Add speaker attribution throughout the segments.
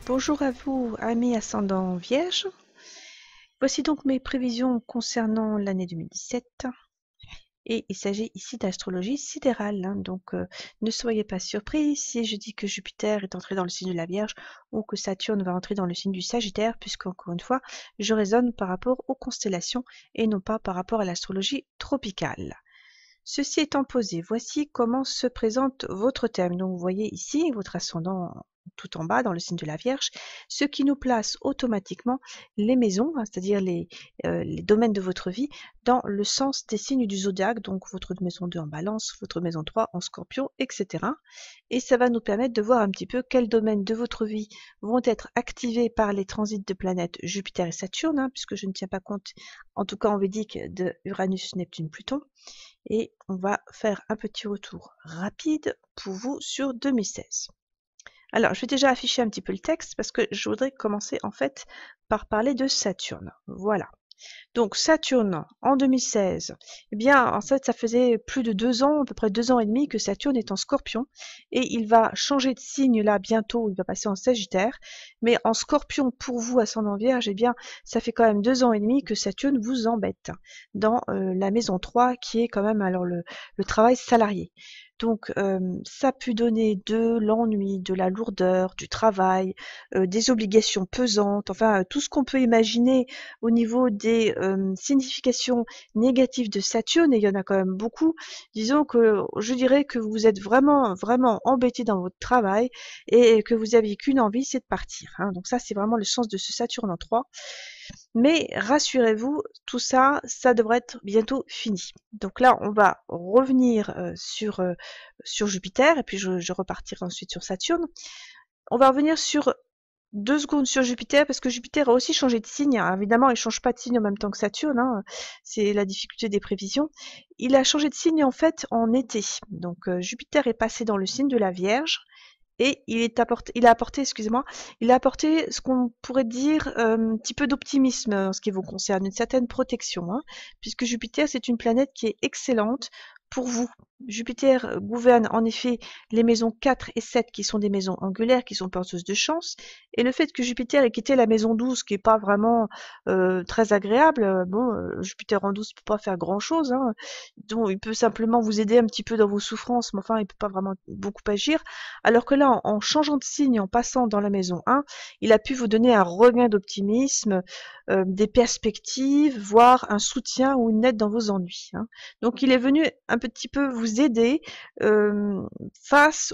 Speaker 1: Bonjour à vous, amis ascendant Vierge. Voici donc mes prévisions concernant l'année 2017. Et il s'agit ici d'astrologie sidérale, donc ne soyez pas surpris si je dis que Jupiter est entré dans le signe de la Vierge ou que Saturne va entrer dans le signe du Sagittaire, puisqu'encore une fois, je raisonne par rapport aux constellations et non pas par rapport à l'astrologie tropicale. Ceci étant posé, voici comment se présente votre thème. Donc vous voyez ici votre ascendant tout en bas dans le signe de la Vierge, ce qui nous place automatiquement les maisons, c'est-à-dire les domaines de votre vie, dans le sens des signes du zodiaque, donc votre maison 2 en Balance, votre maison 3 en Scorpion, etc. Et ça va nous permettre de voir un petit peu quels domaines de votre vie vont être activés par les transits de planètes Jupiter et Saturne, puisque je ne tiens pas compte, en tout cas en védique, de Uranus, Neptune, Pluton. Et on va faire un petit retour rapide pour vous sur 2016. Alors, je vais déjà afficher un petit peu le texte parce que je voudrais commencer en fait par parler de Saturne. Voilà. Donc Saturne en 2016, eh bien en fait ça faisait plus de 2 ans, à peu près 2 ans et demi que Saturne est en Scorpion et il va changer de signe là bientôt, il va passer en Sagittaire, mais en Scorpion pour vous ascendant Vierge, eh bien ça fait quand même 2 ans et demi que Saturne vous embête dans la maison 3 qui est quand même alors le travail salarié. Donc ça a pu donner de l'ennui, de la lourdeur, du travail, des obligations pesantes, enfin tout ce qu'on peut imaginer au niveau des significations négatives de Saturne, et il y en a quand même beaucoup. Disons que je dirais que vous êtes vraiment, vraiment embêté dans votre travail et que vous avez qu'une envie, c'est de partir. Donc ça, c'est vraiment le sens de ce Saturne en 3. Mais rassurez-vous, tout ça, ça devrait être bientôt fini. Donc là, on va revenir sur Jupiter, et puis je repartirai ensuite sur Saturne. On va revenir sur 2 secondes sur Jupiter, parce que Jupiter a aussi changé de signe. Évidemment, il ne change pas de signe en même temps que Saturne, c'est la difficulté des prévisions. Il a changé de signe en fait en été. Donc Jupiter est passé dans le signe de la Vierge, et il a apporté ce qu'on pourrait dire un petit peu d'optimisme en ce qui vous concerne, une certaine protection, puisque Jupiter, c'est une planète qui est excellente pour vous. Jupiter gouverne en effet les maisons 4 et 7 qui sont des maisons angulaires, qui sont porteuses de chance, et le fait que Jupiter ait quitté la maison 12 qui n'est pas vraiment très agréable, Jupiter en 12 ne peut pas faire grand chose, donc il peut simplement vous aider un petit peu dans vos souffrances, mais enfin il ne peut pas vraiment beaucoup agir, alors que là en changeant de signe, en passant dans la maison 1, il a pu vous donner un regain d'optimisme, des perspectives, voire un soutien ou une aide dans vos ennuis. Donc il est venu un petit peu vous aider face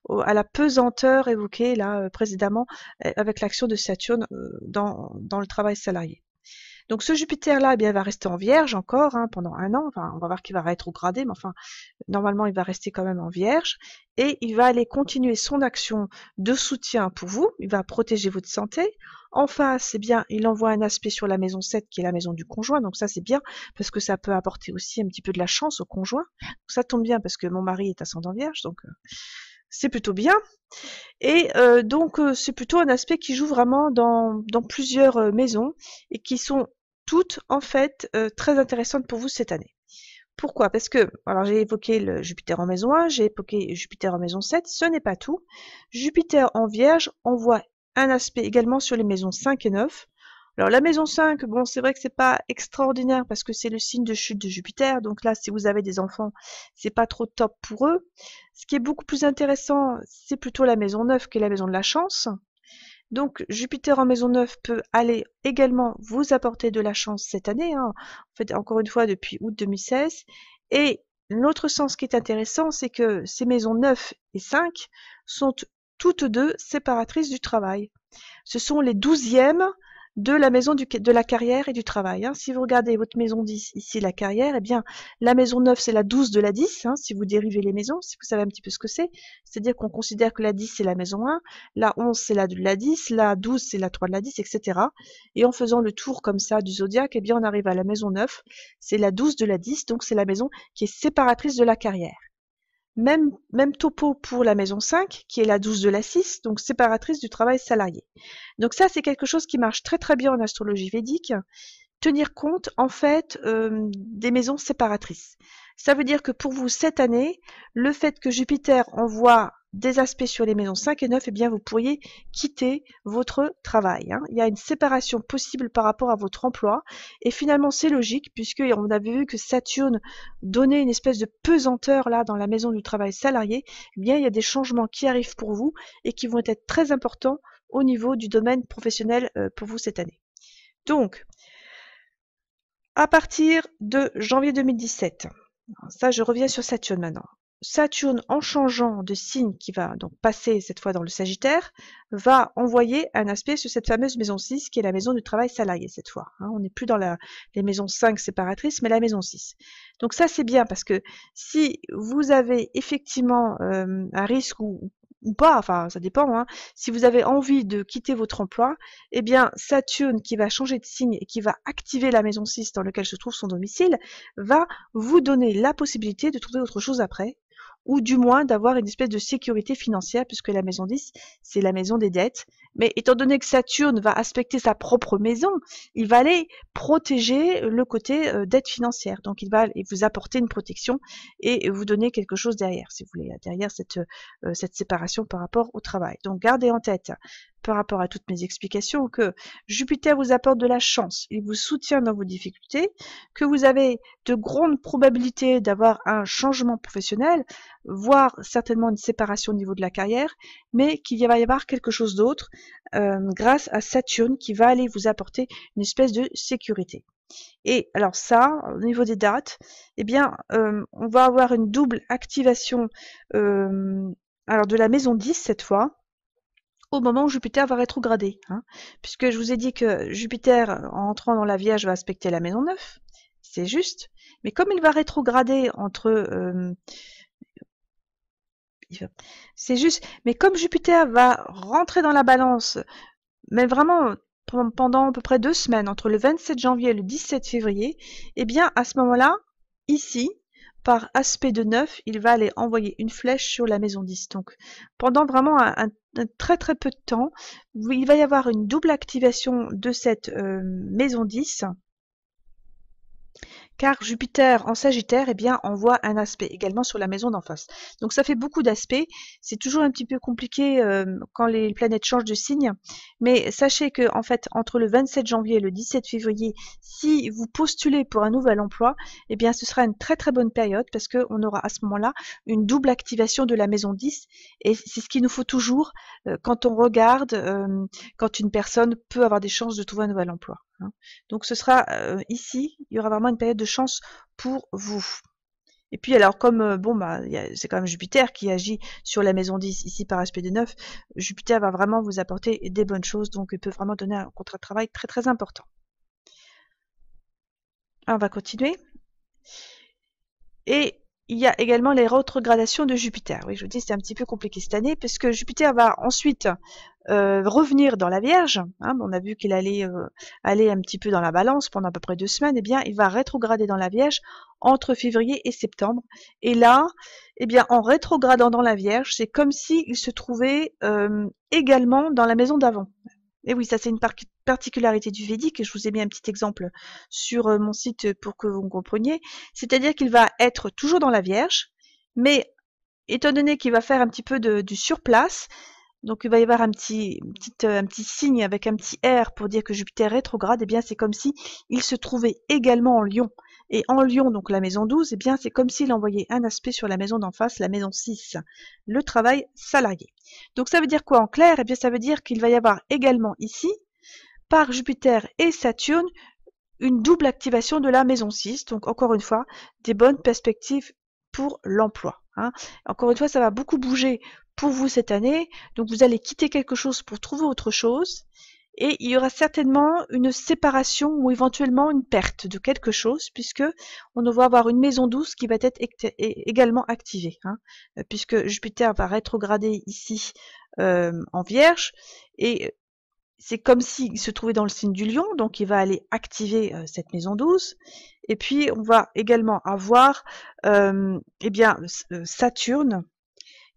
Speaker 1: à la pesanteur évoquée là précédemment avec l'action de Saturne dans le travail salarié. Donc ce Jupiter-là, eh bien, va rester en Vierge encore pendant 1 an. Enfin, on va voir qu'il va rétrograder, mais enfin, normalement, il va rester quand même en Vierge. Et il va aller continuer son action de soutien pour vous. Il va protéger votre santé. En face, eh bien, il envoie un aspect sur la maison 7, qui est la maison du conjoint. Donc ça, c'est bien, parce que ça peut apporter aussi un petit peu de la chance au conjoint. Donc, ça tombe bien, parce que mon mari est ascendant Vierge, donc c'est plutôt bien. Et donc, c'est plutôt un aspect qui joue vraiment dans plusieurs maisons et qui sont toutes, en fait, très intéressantes pour vous cette année. Pourquoi? Parce que, alors j'ai évoqué le Jupiter en maison 1, j'ai évoqué Jupiter en maison 7, ce n'est pas tout. Jupiter en Vierge envoie un aspect également sur les maisons 5 et 9. Alors la maison 5, bon, c'est vrai que c'est pas extraordinaire parce que c'est le signe de chute de Jupiter, donc là, si vous avez des enfants, c'est pas trop top pour eux. Ce qui est beaucoup plus intéressant, c'est plutôt la maison 9 qui est la maison de la chance. Donc Jupiter en maison 9 peut aller également vous apporter de la chance cette année, en fait encore une fois depuis août 2016. Et l'autre sens qui est intéressant, c'est que ces maisons 9 et 5 sont toutes deux séparatrices du travail. Ce sont les 12e de la maison de la carrière et du travail. Si vous regardez votre maison 10, ici la carrière, eh bien la maison 9 c'est la 12 de la 10, si vous dérivez les maisons, si vous savez un petit peu ce que c'est. C'est-à-dire qu'on considère que la 10 c'est la maison 1, la 11 c'est la 2 de la 10, la 12 c'est la 3 de la 10, etc. Et en faisant le tour comme ça du zodiaque, eh bien on arrive à la maison 9, c'est la 12 de la 10, donc c'est la maison qui est séparatrice de la carrière. Même topo pour la maison 5, qui est la 12 de la 6, donc séparatrice du travail salarié. Donc ça, c'est quelque chose qui marche très très bien en astrologie védique, tenir compte en fait des maisons séparatrices. Ça veut dire que pour vous, cette année, le fait que Jupiter envoie des aspects sur les maisons 5 et 9, eh bien vous pourriez quitter votre travail, hein. Il y a une séparation possible par rapport à votre emploi et finalement c'est logique puisque on avait vu que Saturne donnait une espèce de pesanteur là dans la maison du travail salarié. Eh bien il y a des changements qui arrivent pour vous et qui vont être très importants au niveau du domaine professionnel pour vous cette année. Donc, à partir de janvier 2017, ça je reviens sur Saturne maintenant. Saturne, en changeant de signe, qui va donc passer cette fois dans le Sagittaire, va envoyer un aspect sur cette fameuse maison 6, qui est la maison du travail salarié cette fois, hein. On n'est plus dans les maisons 5 séparatrices, mais la maison 6. Donc ça c'est bien parce que si vous avez effectivement un risque ou pas, enfin ça dépend, hein. Si vous avez envie de quitter votre emploi, eh bien Saturne qui va changer de signe et qui va activer la maison 6 dans laquelle se trouve son domicile, va vous donner la possibilité de trouver autre chose après, ou du moins d'avoir une espèce de sécurité financière, puisque la maison 10, c'est la maison des dettes. Mais étant donné que Saturne va aspecter sa propre maison, il va aller protéger le côté dette financière. Donc il va vous apporter une protection et vous donner quelque chose derrière, si vous voulez, derrière cette séparation par rapport au travail. Donc gardez en tête, par rapport à toutes mes explications, que Jupiter vous apporte de la chance, il vous soutient dans vos difficultés, que vous avez de grandes probabilités d'avoir un changement professionnel, voire certainement une séparation au niveau de la carrière, mais qu'il va y avoir quelque chose d'autre grâce à Saturne qui va aller vous apporter une espèce de sécurité. Et alors ça, au niveau des dates, eh bien, on va avoir une double activation alors de la maison 10 cette fois, au moment où Jupiter va rétrograder, hein, puisque je vous ai dit que Jupiter, en entrant dans la Vierge, va aspecter la maison 9, c'est juste, mais comme il va rétrograder c'est juste, mais comme Jupiter va rentrer dans la balance, mais vraiment pendant à peu près 2 semaines, entre le 27 janvier et le 17 février, eh bien à ce moment-là, ici, par aspect de 9, il va aller envoyer une flèche sur la maison 10. Donc pendant vraiment un très très peu de temps, il va y avoir une double activation de cette maison 10, car Jupiter en Sagittaire, eh bien, envoie un aspect également sur la maison d'en face. Donc ça fait beaucoup d'aspects. C'est toujours un petit peu compliqué quand les planètes changent de signe, mais sachez que en fait, entre le 27 janvier et le 17 février, si vous postulez pour un nouvel emploi, eh bien, ce sera une très très bonne période parce qu'on aura à ce moment-là une double activation de la maison 10, et c'est ce qu'il nous faut toujours quand on regarde quand une personne peut avoir des chances de trouver un nouvel emploi, hein. Donc ce sera ici, il y aura vraiment une période de chance pour vous. Et puis alors comme bon bah c'est quand même Jupiter qui agit sur la maison 10 ici par aspect de 9, Jupiter va vraiment vous apporter des bonnes choses, donc il peut vraiment donner un contrat de travail très très important. On va continuer. Et il y a également les rétrogradations de Jupiter. Oui, je vous dis, c'est un petit peu compliqué cette année, parce que Jupiter va ensuite revenir dans la Vierge, hein. On a vu qu'il allait aller un petit peu dans la Balance pendant à peu près 2 semaines. Eh bien, il va rétrograder dans la Vierge entre février et septembre. Et là, eh bien, en rétrogradant dans la Vierge, c'est comme s'il se trouvait également dans la maison d'avant. Et oui, ça c'est une particularité du Védique, et je vous ai mis un petit exemple sur mon site pour que vous compreniez. C'est-à-dire qu'il va être toujours dans la Vierge, mais étant donné qu'il va faire un petit peu du surplace, donc il va y avoir un petit signe avec un petit R pour dire que Jupiter rétrograde, et bien c'est comme si il se trouvait également en Lion. Et en Lion, donc la maison 12, eh bien c'est comme s'il envoyait un aspect sur la maison d'en face, la maison 6, le travail salarié. Donc ça veut dire quoi en clair? Eh bien ça veut dire qu'il va y avoir également ici, par Jupiter et Saturne, une double activation de la maison 6. Donc encore une fois, des bonnes perspectives pour l'emploi, hein. Encore une fois, ça va beaucoup bouger pour vous cette année. Donc vous allez quitter quelque chose pour trouver autre chose. Et il y aura certainement une séparation ou éventuellement une perte de quelque chose, puisque on va avoir une maison 12 qui va être également activée, hein, puisque Jupiter va rétrograder ici en Vierge, et c'est comme s'il se trouvait dans le signe du Lion, donc il va aller activer cette maison 12. Et puis on va également avoir eh bien, Saturne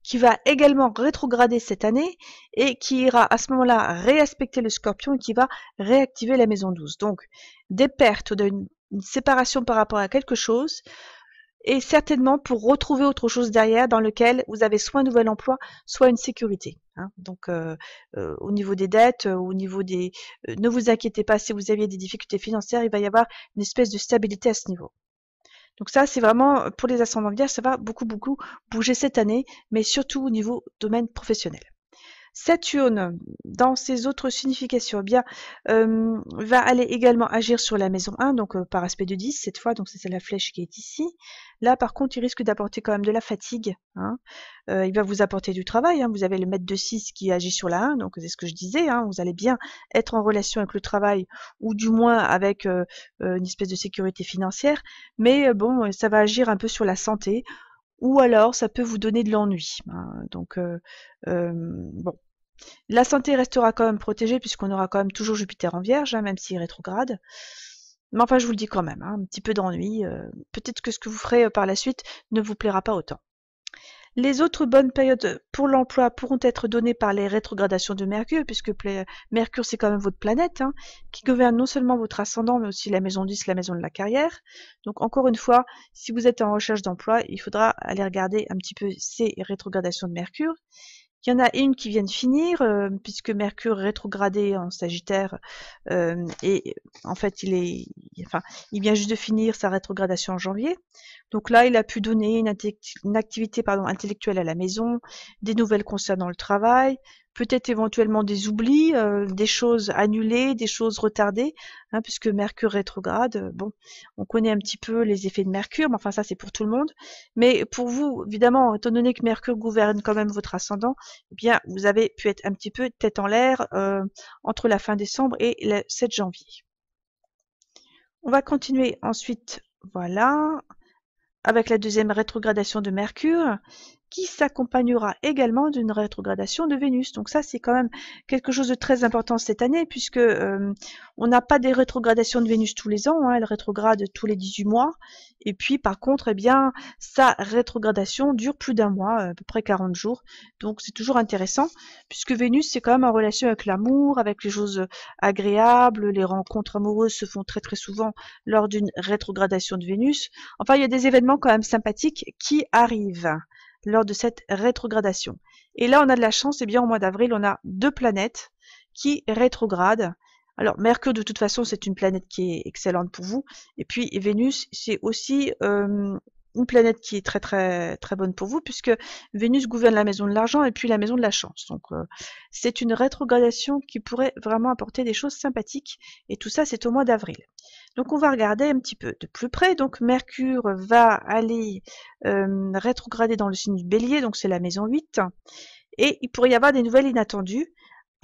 Speaker 1: qui va également rétrograder cette année et qui ira à ce moment-là réaspecter le Scorpion et qui va réactiver la maison 12. Donc des pertes, une séparation par rapport à quelque chose, et certainement pour retrouver autre chose derrière dans lequel vous avez soit un nouvel emploi, soit une sécurité. Hein. Donc, au niveau des dettes, au niveau des... ne vous inquiétez pas, si vous aviez des difficultés financières, il va y avoir une espèce de stabilité à ce niveau. Donc ça, c'est vraiment, pour les ascendants vierges, ça va beaucoup bouger cette année, mais surtout au niveau domaine professionnel. Saturne, dans ses autres significations, eh bien, va aller également agir sur la maison 1, donc par aspect de 10 cette fois, donc c'est la flèche qui est ici. Là, par contre, il risque d'apporter quand même de la fatigue. Hein. Il va vous apporter du travail. Hein. Vous avez le maître de 6 qui agit sur la 1, donc c'est ce que je disais. Hein. Vous allez bien être en relation avec le travail, ou du moins avec une espèce de sécurité financière. Mais bon, ça va agir un peu sur la santé, ou alors ça peut vous donner de l'ennui. Hein. Donc, bon. La santé restera quand même protégée puisqu'on aura quand même toujours Jupiter en Vierge, hein, même s'il rétrograde. Mais enfin, je vous le dis quand même, hein, un petit peu d'ennui. Peut-être que ce que vous ferez par la suite ne vous plaira pas autant. Les autres bonnes périodes pour l'emploi pourront être données par les rétrogradations de Mercure, puisque Mercure, c'est quand même votre planète, hein, qui gouverne non seulement votre ascendant, mais aussi la maison 10, la maison de la carrière. Donc, encore une fois, si vous êtes en recherche d'emploi, il faudra aller regarder un petit peu ces rétrogradations de Mercure. Il y en a une qui vient de finir, puisque Mercure rétrogradé en Sagittaire, et en fait, il vient juste de finir sa rétrogradation en janvier. Donc là, il a pu donner une activité intellectuelle à la maison, des nouvelles concernant le travail, peut-être éventuellement des oublis, des choses annulées, des choses retardées, hein, puisque Mercure rétrograde, bon, on connaît un petit peu les effets de Mercure, mais enfin ça c'est pour tout le monde. Mais pour vous, évidemment, étant donné que Mercure gouverne quand même votre ascendant, eh bien vous avez pu être un petit peu tête en l'air entre la fin décembre et le 7 janvier. On va continuer ensuite, voilà, avec la deuxième rétrogradation de Mercure, qui s'accompagnera également d'une rétrogradation de Vénus. Donc ça, c'est quand même quelque chose de très important cette année, puisque on n'a pas des rétrogradations de Vénus tous les ans, hein, elle rétrograde tous les 18 mois, et puis par contre, eh bien, sa rétrogradation dure plus d'un mois, à peu près 40 jours, donc c'est toujours intéressant, puisque Vénus, c'est quand même en relation avec l'amour, avec les choses agréables, les rencontres amoureuses se font très souvent lors d'une rétrogradation de Vénus. Enfin, il y a des événements quand même sympathiques qui arrivent lors de cette rétrogradation. Et là, on a de la chance, eh bien, au mois d'avril, on a deux planètes qui rétrogradent. Alors, Mercure, de toute façon, c'est une planète qui est excellente pour vous. Et puis, Vénus, c'est aussi une planète qui est très bonne pour vous, puisque Vénus gouverne la maison de l'argent et puis la maison de la chance. Donc, c'est une rétrogradation qui pourrait vraiment apporter des choses sympathiques. Et tout ça, c'est au mois d'avril. Donc on va regarder un petit peu de plus près. Donc Mercure va aller rétrograder dans le signe du Bélier, donc c'est la maison 8. Et il pourrait y avoir des nouvelles inattendues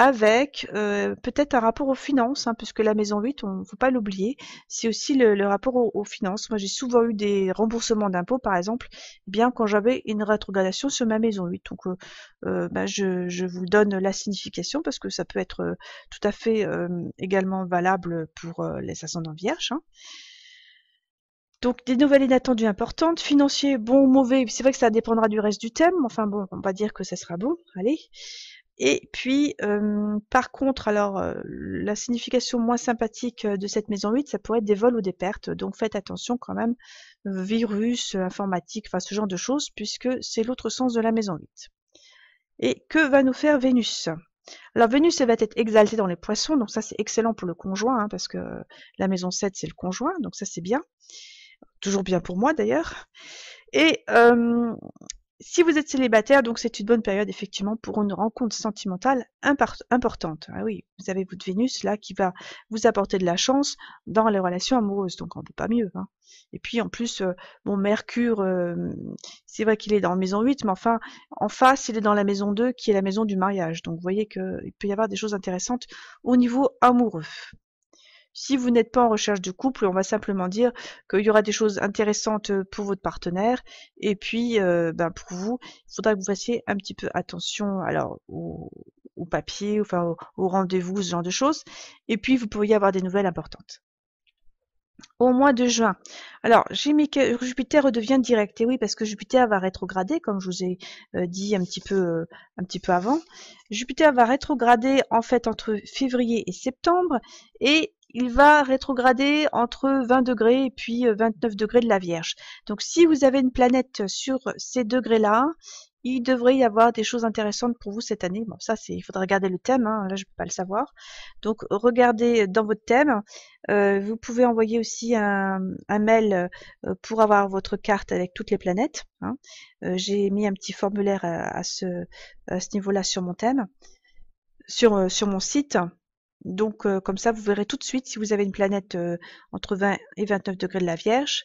Speaker 1: avec peut-être un rapport aux finances, hein, puisque la maison 8, on ne faut pas l'oublier, c'est aussi le rapport aux finances. Moi, j'ai souvent eu des remboursements d'impôts, par exemple, eh bien quand j'avais une rétrogradation sur ma maison 8. Donc, je vous donne la signification parce que ça peut être tout à fait également valable pour les ascendants vierges. Hein. Donc des nouvelles inattendues importantes, financiers, bon ou mauvais, c'est vrai que ça dépendra du reste du thème, enfin bon, on va dire que ça sera bon, allez. Et puis, par contre, alors, la signification moins sympathique de cette maison 8, ça pourrait être des vols ou des pertes. Donc faites attention quand même, virus, informatique, enfin ce genre de choses, puisque c'est l'autre sens de la maison 8. Et que va nous faire Vénus? Alors Vénus, elle va être exaltée dans les poissons, donc ça c'est excellent pour le conjoint, hein, parce que la maison 7, c'est le conjoint, donc ça c'est bien. Toujours bien pour moi d'ailleurs. Et si vous êtes célibataire, donc c'est une bonne période effectivement pour une rencontre sentimentale importante. Ah oui, vous avez votre Vénus là qui va vous apporter de la chance dans les relations amoureuses, donc on ne peut pas mieux. Hein. Et puis en plus, bon Mercure, c'est vrai qu'il est dans la maison 8, mais enfin en face il est dans la maison 2 qui est la maison du mariage. Donc vous voyez qu'il peut y avoir des choses intéressantes au niveau amoureux. Si vous n'êtes pas en recherche de couple, on va simplement dire qu'il y aura des choses intéressantes pour votre partenaire. Et puis, pour vous, il faudra que vous fassiez un petit peu attention alors au papier, enfin au rendez-vous, ce genre de choses. Et puis, vous pourriez avoir des nouvelles importantes. Au mois de juin. Alors, j'ai mis que Jupiter redevient direct. Et oui, parce que Jupiter va rétrograder, comme je vous ai dit un petit peu avant. Jupiter va rétrograder en fait entre février et septembre. Et il va rétrograder entre 20 degrés et puis 29 degrés de la Vierge. Donc si vous avez une planète sur ces degrés-là, il devrait y avoir des choses intéressantes pour vous cette année. Bon, ça, il faudra regarder le thème, hein, là je ne peux pas le savoir. Donc regardez dans votre thème. Vous pouvez envoyer aussi un mail pour avoir votre carte avec toutes les planètes, hein. J'ai mis un petit formulaire à ce niveau-là sur mon thème, sur mon site. Donc comme ça, vous verrez tout de suite si vous avez une planète entre 20 et 29 degrés de la Vierge.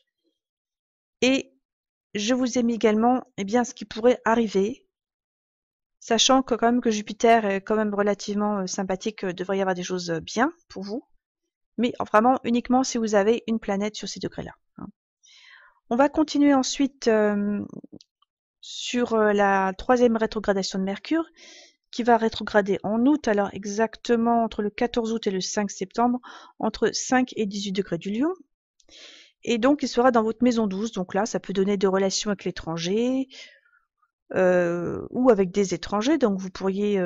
Speaker 1: Et je vous ai mis également ce qui pourrait arriver, sachant que quand même que Jupiter est quand même relativement sympathique, devrait y avoir des choses bien pour vous, mais vraiment uniquement si vous avez une planète sur ces degrés-là, hein. On va continuer ensuite sur la 3e rétrogradation de Mercure, qui va rétrograder en août, alors exactement entre le 14 août et le 5 septembre, entre 5 et 18 degrés du Lion. Et donc, il sera dans votre maison 12. Donc là, ça peut donner des relations avec l'étranger ou avec des étrangers. Donc, vous pourriez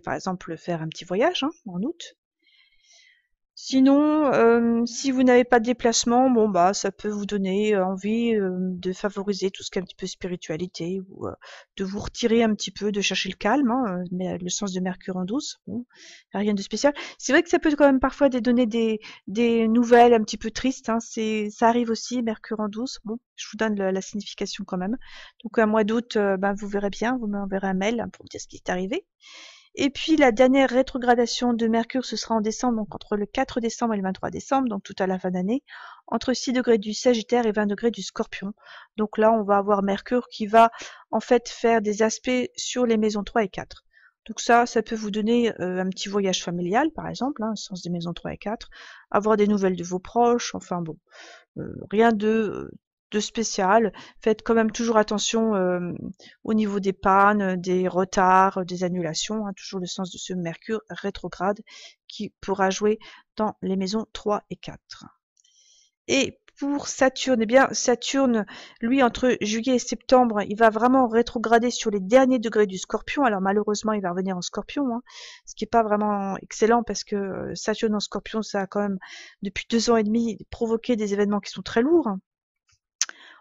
Speaker 1: par exemple faire un petit voyage, hein, en août. Sinon, si vous n'avez pas de déplacement, bon bah ça peut vous donner envie de favoriser tout ce qui est un petit peu spiritualité ou de vous retirer un petit peu, de chercher le calme, hein, mais le sens de Mercure en 12, bon, rien de spécial. C'est vrai que ça peut quand même parfois donner des nouvelles un petit peu tristes, hein, ça arrive aussi, Mercure en 12. Bon, je vous donne la signification quand même. Donc un mois d'août, vous verrez bien, vous m'enverrez un mail, hein, pour me dire ce qui est arrivé. Et puis la dernière rétrogradation de Mercure, ce sera en décembre, donc entre le 4 décembre et le 23 décembre, donc tout à la fin d'année, entre 6 degrés du Sagittaire et 20 degrés du Scorpion. Donc là, on va avoir Mercure qui va en fait faire des aspects sur les maisons 3 et 4. Donc ça peut vous donner un petit voyage familial, par exemple, hein, au sens des maisons 3 et 4, avoir des nouvelles de vos proches, enfin bon, rien de spécial. Faites quand même toujours attention au niveau des pannes, des retards, des annulations, hein, toujours le sens de ce Mercure rétrograde qui pourra jouer dans les maisons 3 et 4. Et pour Saturne, Saturne, lui, entre juillet et septembre, il va vraiment rétrograder sur les derniers degrés du Scorpion. Alors malheureusement, il va revenir en Scorpion, hein, ce qui n'est pas vraiment excellent parce que Saturne en Scorpion, ça a quand même, depuis 2 ans et demi, provoqué des événements qui sont très lourds.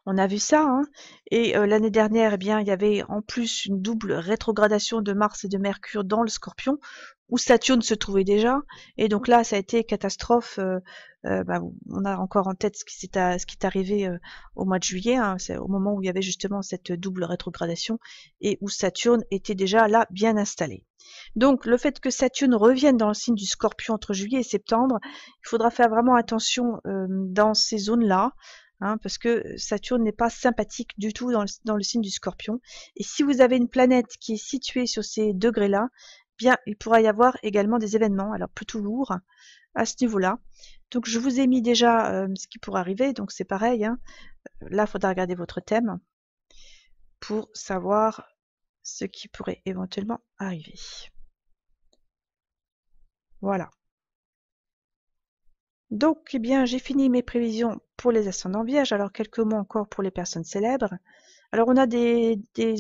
Speaker 1: On a vu ça, hein. Et l'année dernière, il y avait en plus une double rétrogradation de Mars et de Mercure dans le Scorpion, où Saturne se trouvait déjà. Et donc là, ça a été catastrophe. On a encore en tête ce qui est arrivé au mois de juillet, hein. C'est au moment où il y avait justement cette double rétrogradation et où Saturne était déjà là bien installé. Donc le fait que Saturne revienne dans le signe du Scorpion entre juillet et septembre, il faudra faire vraiment attention dans ces zones-là, hein, parce que Saturne n'est pas sympathique du tout dans le signe du Scorpion. Et si vous avez une planète qui est située sur ces degrés-là, il pourra y avoir également des événements, alors plutôt lourds, à ce niveau-là. Donc je vous ai mis déjà ce qui pourrait arriver, donc c'est pareil, hein. Là, il faudra regarder votre thème pour savoir ce qui pourrait éventuellement arriver. Voilà. Donc, j'ai fini mes prévisions pour les ascendants vierges. Alors, quelques mots encore pour les personnes célèbres. Alors, on a des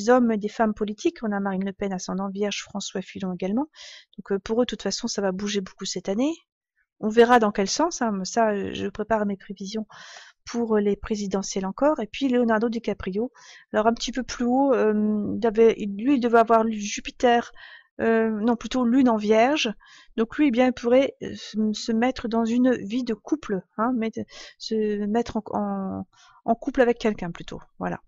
Speaker 1: hommes et des femmes politiques. On a Marine Le Pen, ascendant vierge, François Fillon également. Donc, pour eux, de toute façon, ça va bouger beaucoup cette année. On verra dans quel sens, hein. Ça, je prépare mes prévisions pour les présidentielles encore. Et puis, Leonardo DiCaprio. Alors, un petit peu plus haut, lui, il devait avoir Jupiter, non, plutôt Lune en Vierge. Donc lui, il pourrait se mettre dans une vie de couple, hein, se mettre en couple avec quelqu'un plutôt. Voilà.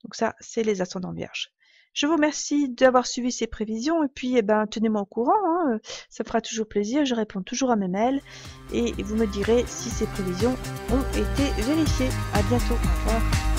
Speaker 1: Donc ça, c'est les ascendants Vierges. Je vous remercie d'avoir suivi ces prévisions et puis tenez-moi au courant, hein, ça me fera toujours plaisir, je réponds toujours à mes mails et vous me direz si ces prévisions ont été vérifiées. À bientôt, au revoir.